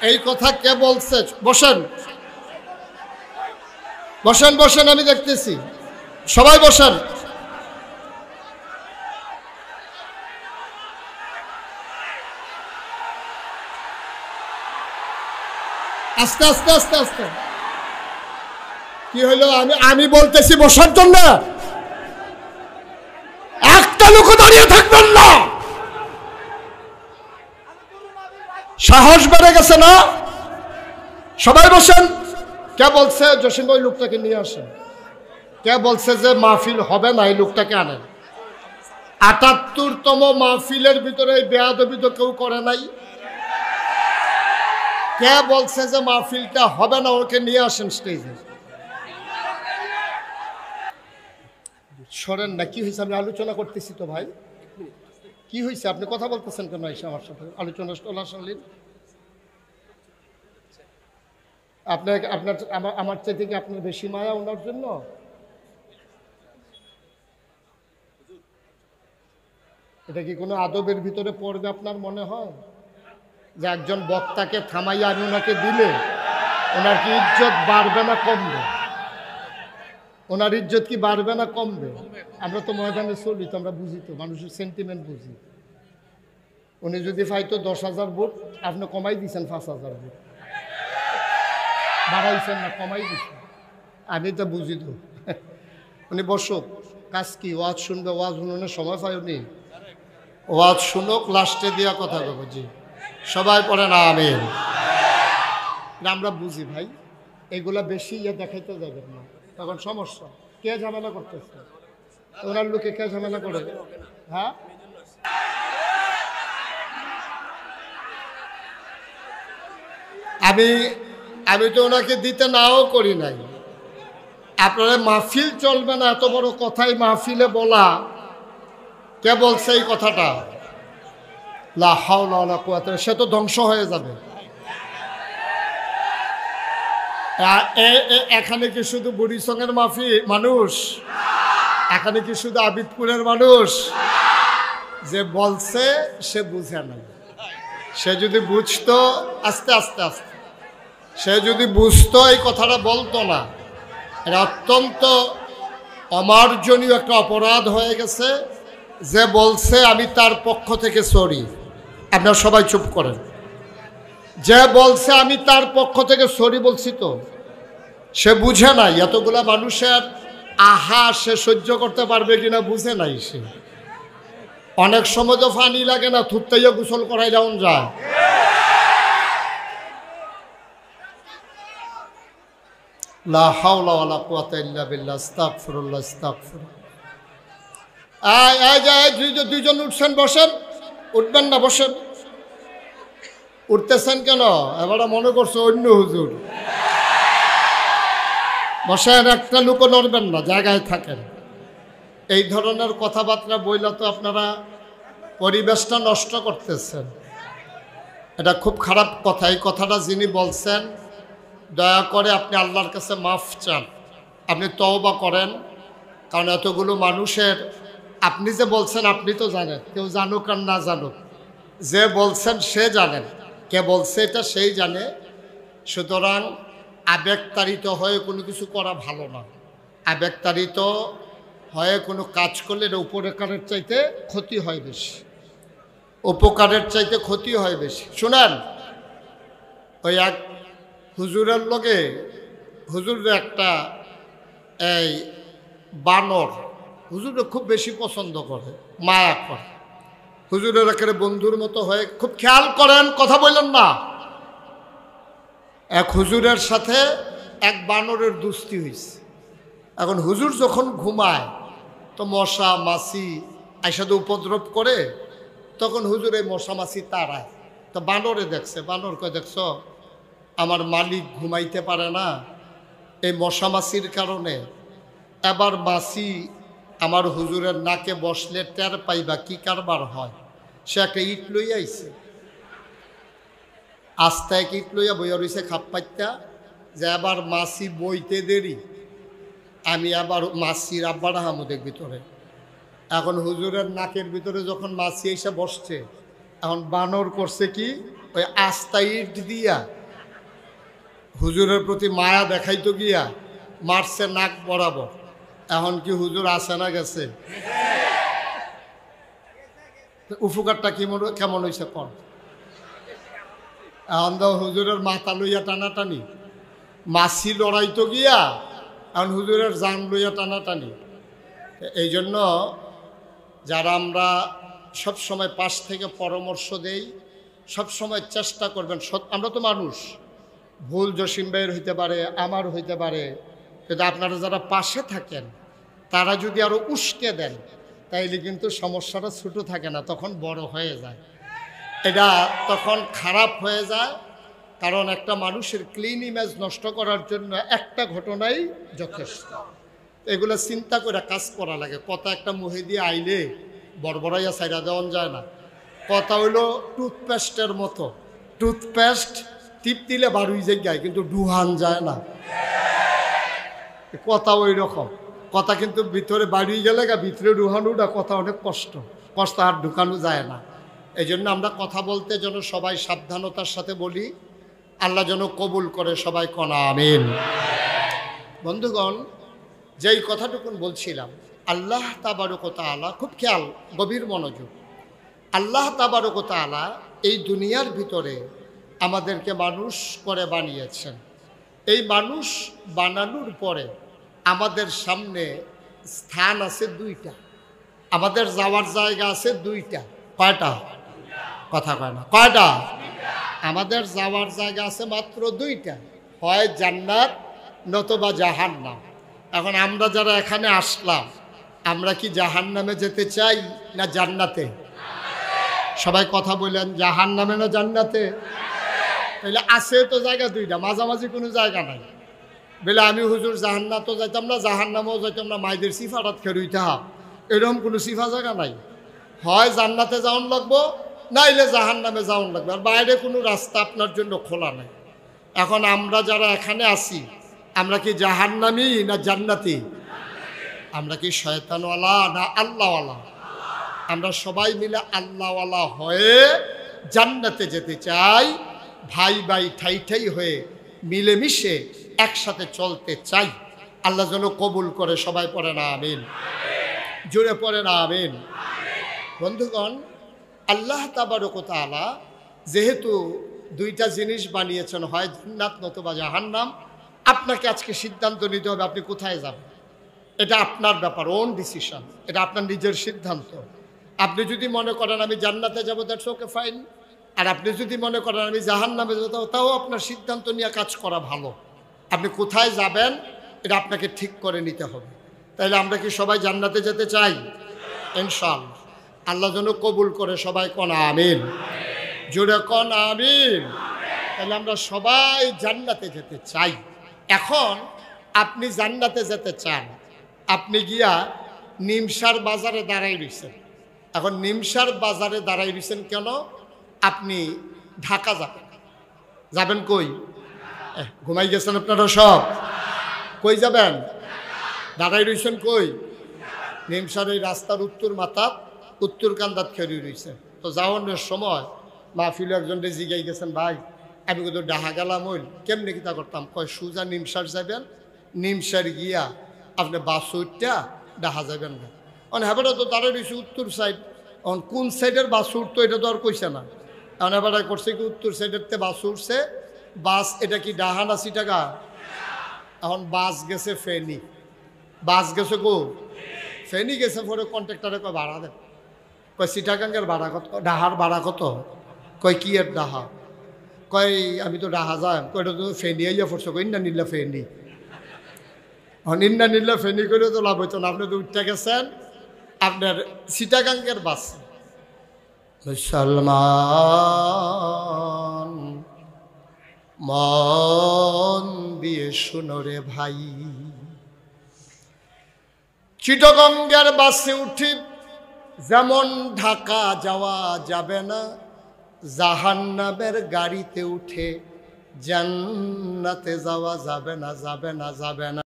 এই কথা কে বলছে? বসেন বসেন বসেন, আমি দেখতেছি, সবাই বসেন। আস্তে আস্তে আস্তে আস্তে। কি হইলো? আমি বলতেছি বসার জন্য, একটা লোক দাঁড়িয়ে থাকবেন না। সাহস বেড়ে গেছে না? সবাই বসেন। কে বলছে জসিম ভাই লোকটাকে নিয়ে আসেন? কে বলছে যে মাহফিল হবে না, এই লোকটাকে আনেন? ৭৮তম মাহফিলের ভিতরে এই বেয়াদবি তো কেউ করে নাই। কে বলছে যে মাহফিলটা হবে না, ওকে নিয়ে আসেন স্টেজে। সরেন না। কি হয়েছে? আমি আলোচনা করতেছি তো ভাই। কি হয়েছে? আপনি কথা বলতেছেন কেন এসে আমার সাথে? আলোচনা চলাকালীন আপনার আমার চাইতে কি আপনার বেশি মায়া ওনার জন্য? এটা কি কোনো আদবের ভিতরে পড়বে আপনার মনে হয়? যে একজন বক্তাকে থামাইয়া আমি ওনাকে দিলে ওনার কি ইজ্জত বাড়বে না কমবে? ওনার ইজ্জত কি বাড়বে না কমবে? আমরা তো ময়দানে চলি তো, আমরা বুঝি তো, মানুষের সেন্টিমেন্ট বুঝি। উনি যদি পাইতো 10,000 ভোট, আপনি কমাই দিয়েছেন 5,000 ভোট, বাড়াইছেন না কমাই দিচ্ছেন। আমি তো বুঝি তো। উনি বসুক, কাজ কি? ওয়াজ শুনবে, ওয়াজ শুনানোর সময় পাইনি। ওয়াজ শুনুক, লাস্টে দিয়া কথা বলবো। জি, সবাই পড়ে না আমিন। আমরা বুঝি ভাই, এগুলা বেশি দেখাইতে যাবেন না, তখন সমস্যা। কে ঝামেলা করতেছে? ওনার লোকে কে ঝামেলা করে? হ্যাঁ, আমি তো ওনাকে দিতে নাও করি নাই। আপনারা মাহফিল চলবে না, এত বড় কথাই মাহফিলে বলা। কে বলছে এই কথাটা? লা হাওলা ওয়ালা কুওয়াতা। সে তো ধ্বংস হয়ে যাবে। এখানে কি শুধু বুড়িসঙ্গের মানুষ? এখানে কি শুধু আবিদপুরের মানুষ? যে বলছে সে বুঝে না। সে যদি বুঝতো, আস্তে আস্তে আস্তে, সে যদি বুঝতো এই কথাটা বলতো না। এটা অত্যন্ত অমার্জনীয় একটা অপরাধ হয়ে গেছে। যে বলছে আমি তার পক্ষ থেকে সরি। আপনারা সবাই চুপ করেন। যে বলছে আমি তার পক্ষ থেকে সরি বলছি, তো সে বুঝে নাই এতগুলা মানুষের আহা সে সহ্য করতে পারবে কিনা, বুঝে নাই সে। অনেক সময় তো পানি লাগে না, থুততাইয়া গোসল করাই যাওন যায়। লা হাওলা ওয়ালা কুওয়াতা ইল্লা বিল্লাহ। আস্তাগফিরুল্লাহ, আস্তাগফিরুল্লাহ। দুইজন উঠছেন, বসেন। উঠবেন না, বসেন। উঠতেছেন কেন? এবার মনে করছো অন্য হুজুর। বসেন, একটা লোকও নড়বেন না, জায়গায় থাকেন। এই ধরনের কথাবার্তা বইলে তো আপনারা পরিবেশটা নষ্ট করতেছেন। এটা খুব খারাপ কথা। এই কথাটা যিনি বলছেন, দয়া করে আপনি আল্লাহর কাছে মাফ চান, আপনি তওবা করেন। কারণ এতগুলো মানুষের, আপনি যে বলছেন আপনি তো জানেন, কেউ জানুক আর না জানুক, যে বলছেন সে জানেন, কে বলছে এটা সেই জানে। সুতরাং আবেগতাড়িত হয়ে কোনো কিছু করা ভালো না। আবেগতাড়িত হয়ে কোনো কাজ করলে এটা উপকারের চাইতে ক্ষতি হয় বেশি, উপকারের চাইতে ক্ষতি হয় বেশি। শুনেন, ওই এক হুজুরের লগে হুজুরের একটা এই বানর হুজুরে খুব বেশি পছন্দ করে, মায়া করে। হুজুরের একেবারে বন্ধুর মতো হয়ে, খুব খেয়াল করেন, কথা বললেন না। এক হুজুরের সাথে এক বানরের দুস্তি হয়েছে। এখন হুজুর যখন ঘুমায় তো মশা মাছি আইসাদে উপদ্রব করে, তখন হুজুর এই মশা মাছি তাড়ায়। তো বানরে দেখছে, বানর কয়, দেখছ আমার মালিক ঘুমাইতে পারে না এই মশা মাছির কারণে। এবার মাছি আমার হুজুরের নাকে বসলে টের পাইবা কি কারবার হয়। সে একটা ইট লইয়া আইছে, আস্তে এক ইট লইয়া বইয়া রয়েছে খাপ পাইতা, যে আবার মাছি বইতে দেরি, আমি আবার মাছির আব্বারা হামুদের ভিতরে। এখন হুজুরের নাকের ভিতরে যখন মাছি এসে বসছে, এখন বানর করছে কি, ওই আস্তা ইট দিয়া হুজুরের প্রতি মায়া দেখাইতো গিয়া মারছে নাক বরাবর। এখন কি হুজুর আসে না গেছে? উপকারটা কেমন হয়েছে কর? এখন তো হুজুরের মাথা লইয়া টানাটানি, মাছি লড়াইতো গিয়া এখন হুজুরের জান লইয়া টানাটানি। এই জন্য যারা আমরা সবসময় পাশ থেকে পরামর্শ দেই, সবসময় চেষ্টা করবেন। আমরা তো মানুষ, ভুল জসিম ভাইয়ের হইতে পারে, আমার হইতে পারে, কিন্তু আপনারা যারা পাশে থাকেন তারা যদি আরও উস্কে দেন তাইলে কিন্তু সমস্যাটা ছোটো থাকে না, তখন বড় হয়ে যায়। এটা তখন খারাপ হয়ে যায়, কারণ একটা মানুষের ক্লিন ইমেজ নষ্ট করার জন্য একটা ঘটনাই যথেষ্ট। এগুলো চিন্তা করে কাজ করা লাগে। কথা একটা মুহে দিয়ে আইলে বড়বড়াইয়া সাইডা দেওয়ান যায় না। কথা হইল টুথপেস্টের মতো, টুথপেস্ট টিপ দিলে বারুই জায়গায়, কিন্তু ডুহান যায় না। কথা ওই রকম, কথা কিন্তু ভিতরে বাড়িয়ে গেলে ভিতরে ডুহানোটা কথা অনেক কষ্ট আর ঢুকানো যায় না। এই জন্য আমরা কথা বলতে যেন সবাই সাবধানতার সাথে বলি, আল্লাহ যেন কবুল করে, সবাই কনা আমিন। বন্ধুগণ, যেই কথাটুকুন বলছিলাম, আল্লাহ তাবারক ওয়া তাআলা, খুব খেয়াল, গভীর মনোযোগ। আল্লাহ তাবারক ওয়া তাআলা এই দুনিয়ার ভিতরে আমাদেরকে মানুষ করে বানিয়েছেন। এই মানুষ বানানোর পরে আমাদের সামনে স্থান আছে দুইটা, আমাদের যাওয়ার জায়গা আছে দুইটা। কয়টা? কথা কয় না, কয়টা? আমাদের যাওয়ার জায়গা আছে মাত্র দুইটা, হয় জান্নাত নতুবা জাহান্নাম। এখন আমরা যারা এখানে আসলাম, আমরা কি জাহান্নামে যেতে চাই না জান্নাতে? সবাই কথা বললেন, জাহান্নামে না জান্নাতে? তাহলে আছে তো জায়গা দুইটা, মাঝামাঝি কোনো জায়গা নাই। বলে আমি হুজুর জাহান্নাতও যাইতাম না, জাহান্নামেও যাইতাম না, মাইদের সিফাটাত খেরুইতে হা, এরকম কোনো সিফা জায়গা নাই। হয় জান্নাতে যাওন লাগবো, নাইলে জাহান্নামে যাওন লাগবে, আর বাইরে কোনো রাস্তা আপনার জন্য খোলা নাই। এখন আমরা যারা এখানে আছি, আমরা কি জাহান্নামী না জান্নাতি? আমরা কি শয়তানওয়ালা না আল্লাহওয়ালা? আমরা সবাই মিলে আল্লাহওয়ালা হয়ে জান্নাতে যেতে চাই, ভাই ভাই ঠাই ঠাই হয়ে মিলেমিশে একসাথে চলতে চাই। আল্লাহ যেন কবুল করে, সবাই পড়ে না আমিন, জোরে পড়ে না আমিন। বন্ধুগণ, আল্লাহ তাবারক ওয়া তাআলা যেহেতু দুইটা জিনিস বানিয়েছেন, হয় জান্নাত নতুবা জাহান্নাম, আপনাকে আজকে সিদ্ধান্ত নিতে হবে আপনি কোথায় যাবেন। এটা আপনার ব্যাপার, ওন ডিসিশন, এটা আপনার নিজের সিদ্ধান্ত। আপনি যদি মনে করেন আমি জান্নাতে যাবো, দ্যাটস ওকে, ফাইন। আর আপনি যদি মনে করেন আমি জাহান্নামে যাবো, তাও আপনার সিদ্ধান্ত নিয়ে কাজ করা ভালো। আপনি কোথায় যাবেন এটা আপনাকে ঠিক করে নিতে হবে। তাইলে আমরা কি সবাই জান্নাতে যেতে চাই? ইনশাআল্লাহ। আল্লাহ যেন কবুল করে, সবাই কোন আমিন, জোরে কোন আমিন। তাহলে আমরা সবাই জান্নাতে যেতে চাই। এখন আপনি জান্নাতে যেতে চান, আপনি গিয়া নিমসার বাজারে দাঁড়াই রয়েছেন। এখন নিমসার বাজারে দাঁড়াই রয়েছেন কেন? আপনি ঢাকা যাবেন। যাবেন কই? ঘুমাই গেছেন আপনারা সব? কই যাবেন? দাঁড়াই রয়েছেন কই? নিমসার এই রাস্তার উত্তর মাথা, উত্তর কান্দাত খেয়ে রয়েছে। তো যাওয়ানোর সময় মাহফিল একজন জিগাই গেছেন, ভাই আমি কিন্তু ডাহা গেলাম, হইল কেমনি কিতা করতাম? কয় সোজা নিমসার যাবেন, নিমসার গিয়া আপনি বাস উঠটা ডাহা যাবেন না। হেবাটা তো দাঁড়াই রয়েছে উত্তর সাইড, কোন সাইডের বাস উঠতো এটা তো আর কইছে না। এখন এবারে করছে কি উত্তর সাইডের তে বাস উঠছে, বাস এটা কি ডাহা না চিটাগা? এখন বাস গেছে ফেনি, বাস গেছে গো ফেনি গেছে। পরে কন্ট্রাক্টরে কয় ভাড়া দেন। কয় চিটাগাঙ্গের ভাড়া কত? ডাহার ভাড়া কত? কয় কি এর ডাহা? কয় আমি তো ডাহা যাই। কয়টা তো ফেনি আইয়া পড়ছো, কই না নিল্লা ফেনি। নিন্না নিল্লা ফেনি করে তো লাভ হইতো না, আপনি তো উঠতে গেছেন আপনার চিটাগাঙ্গের বাস। মুসলমান মন দিয়ে শুনো রে ভাই, চিটাগাঙ্গের বাসে উঠি যেমন ঢাকা যাওয়া যাবে না, জাহান্নামের গাড়িতে উঠে জান্নাতে যাওয়া যাবে না, যাবে না, যাবে না।